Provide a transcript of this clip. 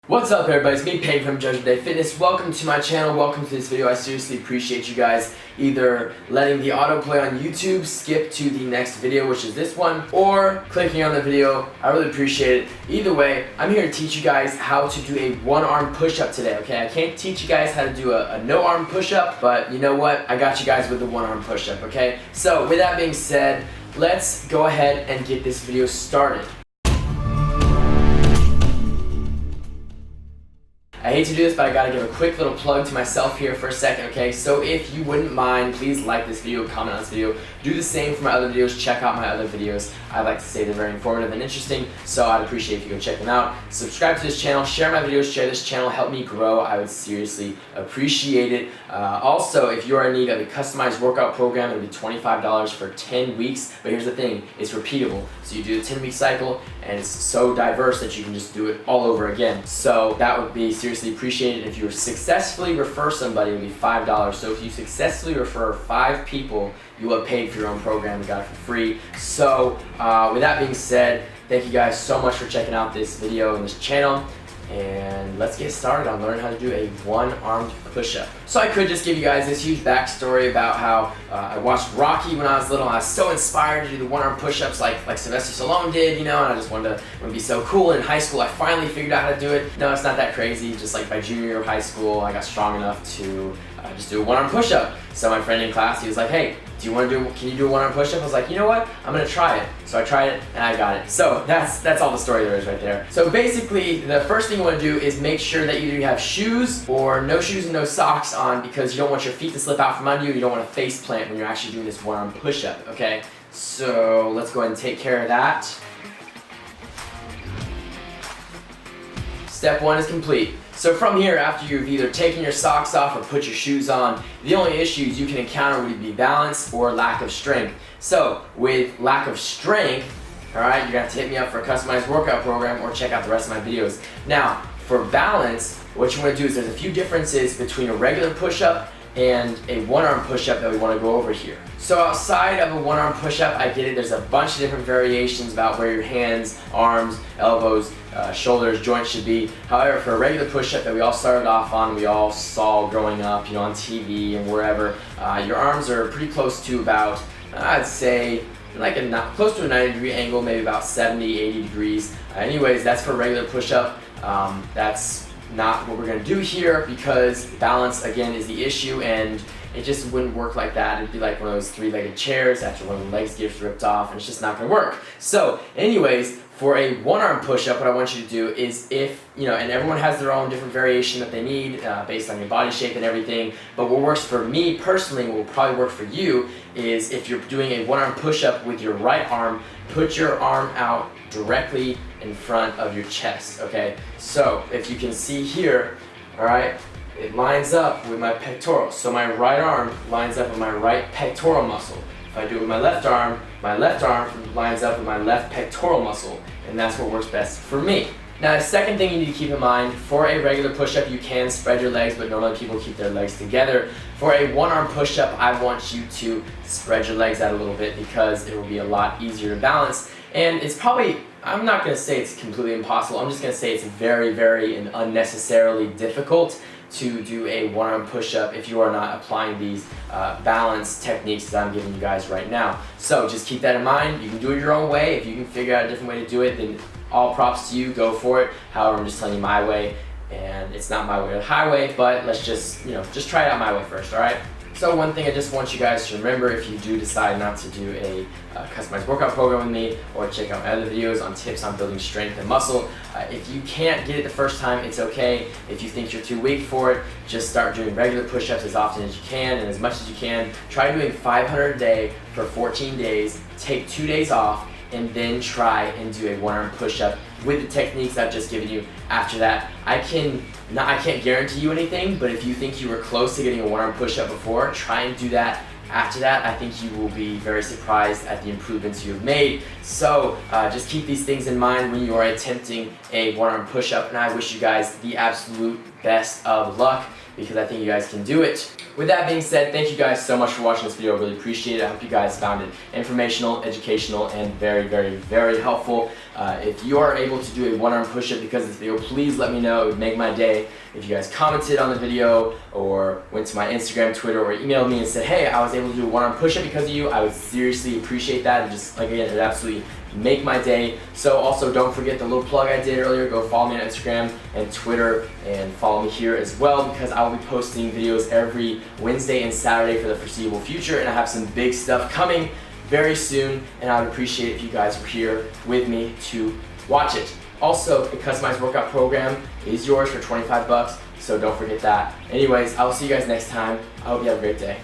What's up everybody, it's me Peyton from Judgment Day Fitness. Welcome to my channel, welcome to this video. I seriously appreciate you guys either letting the autoplay on YouTube skip to the next video, which is this one, or clicking on the video. I really appreciate it. Either way, I'm here to teach you guys how to do a one-arm push-up today, okay? I can't teach you guys how to do a no-arm push-up, but you know what? I got you guys with the one-arm push-up, okay? So with that being said, let's go ahead and get this video started. I hate to do this, but I gotta give a quick little plug to myself here for a second, okay? So if you wouldn't mind, please like this video, comment on this video. Do the same for my other videos, check out my other videos. I like to say they're very informative and interesting, so I'd appreciate if you go check them out. Subscribe to this channel, share my videos, share this channel, help me grow. I would seriously appreciate it. Also, if you are in need of a customized workout program, it'll be $25 for 10 weeks. But here's the thing, it's repeatable. So you do the 10-week cycle, and it's so diverse that you can just do it all over again. So that would be seriously appreciated. If you successfully refer somebody, it would be $5. So if you successfully refer 5 people, you will have paid for your own program and got it for free. So with that being said, thank you guys so much for checking out this video and this channel. And let's get started on learning how to do a one-armed push-up. So I could just give you guys this huge backstory about how I watched Rocky when I was little, and I was so inspired to do the one-arm push-ups like Sylvester Stallone did, you know, and I just wanted to be so cool. In high school, I finally figured out how to do it. No, it's not that crazy. Just like by junior year of high school, I got strong enough to just do a one-arm push-up. So my friend in class, he was like, hey, can you do a one-arm push-up? I was like, you know what? I'm gonna try it. So I tried it and I got it. So that's all the story there is right there. So basically, the first thing you wanna do is make sure that either you have shoes or no shoes and no socks on, because you don't want your feet to slip out from under you. You don't wanna face plant when you're actually doing this one-arm push-up, okay? So let's go ahead and take care of that. Step 1 is complete. So from here, after you've either taken your socks off or put your shoes on, the only issues you can encounter would be balance or lack of strength. So with lack of strength, all right, you're gonna have to hit me up for a customized workout program or check out the rest of my videos. Now, for balance, what you wanna do is there's a few differences between a regular push-up and a one-arm push-up that we want to go over here. So outside of a one-arm push-up, I get it, there's a bunch of different variations about where your hands, arms, elbows, shoulders, joints should be. However, for a regular push-up that we all started off on, we all saw growing up, you know, on TV and wherever, your arms are pretty close to about, I'd say, like close to a 90-degree angle, maybe about 70, 80 degrees. Anyways, that's for a regular push-up. That's not what we're going to do here, because balance again is the issue, and it just wouldn't work like that. It'd be like one of those 3-legged chairs after one of the legs gets ripped off, and it's just not going to work. So anyways, for a one-arm push-up, what I want you to do is, if you know, and everyone has their own different variation that they need based on your body shape and everything, but what works for me personally, what will probably work for you, is if you're doing a one-arm push-up with your right arm, put your arm out directly in front of your chest, okay? So if you can see here, all right, it lines up with my pectorals. So my right arm lines up with my right pectoral muscle. If I do it with my left arm lines up with my left pectoral muscle, and that's what works best for me. Now, the second thing you need to keep in mind, for a regular push-up, you can spread your legs, but normally people keep their legs together. For a one-arm push-up, I want you to spread your legs out a little bit, because it will be a lot easier to balance. And it's probably, I'm not going to say it's completely impossible, I'm just going to say it's very, very and unnecessarily difficult to do a one-arm push-up if you are not applying these balance techniques that I'm giving you guys right now. So just keep that in mind. You can do it your own way. If you can figure out a different way to do it, then all props to you, go for it. However, I'm just telling you my way, and it's not my way or the highway, but let's just, you know, just try it out my way first, all right? So one thing I just want you guys to remember, if you do decide not to do a customized workout program with me, or check out my other videos on tips on building strength and muscle, if you can't get it the first time, it's okay. If you think you're too weak for it, just start doing regular push-ups as often as you can and as much as you can. Try doing 500 a day for 14 days, take 2 days off, and then try and do a one-arm push-up with the techniques I've just given you. After that, I can't guarantee you anything, but if you think you were close to getting a one-arm push-up before, try and do that. After that, I think you will be very surprised at the improvements you have made. So just keep these things in mind when you are attempting a one-arm push-up, and I wish you guys the absolute best of luck. because I think you guys can do it. With that being said, thank you guys so much for watching this video. I really appreciate it. I hope you guys found it informational, educational, and very, very, very helpful. If you are able to do a one-arm push-up because of this video, please let me know. It would make my day. If you guys commented on the video or went to my Instagram, Twitter, or emailed me and said, hey, I was able to do a one-arm push-up because of you, I would seriously appreciate that. And just, like, again, it would absolutely make my day. So also don't forget the little plug I did earlier. Go follow me on Instagram and Twitter and follow me here as well, because I will be posting videos every Wednesday and Saturday for the foreseeable future, and I have some big stuff coming very soon, and I would appreciate if you guys were here with me to watch it. Also, a customized workout program is yours for $25, so don't forget that. Anyways, I will see you guys next time. I hope you have a great day.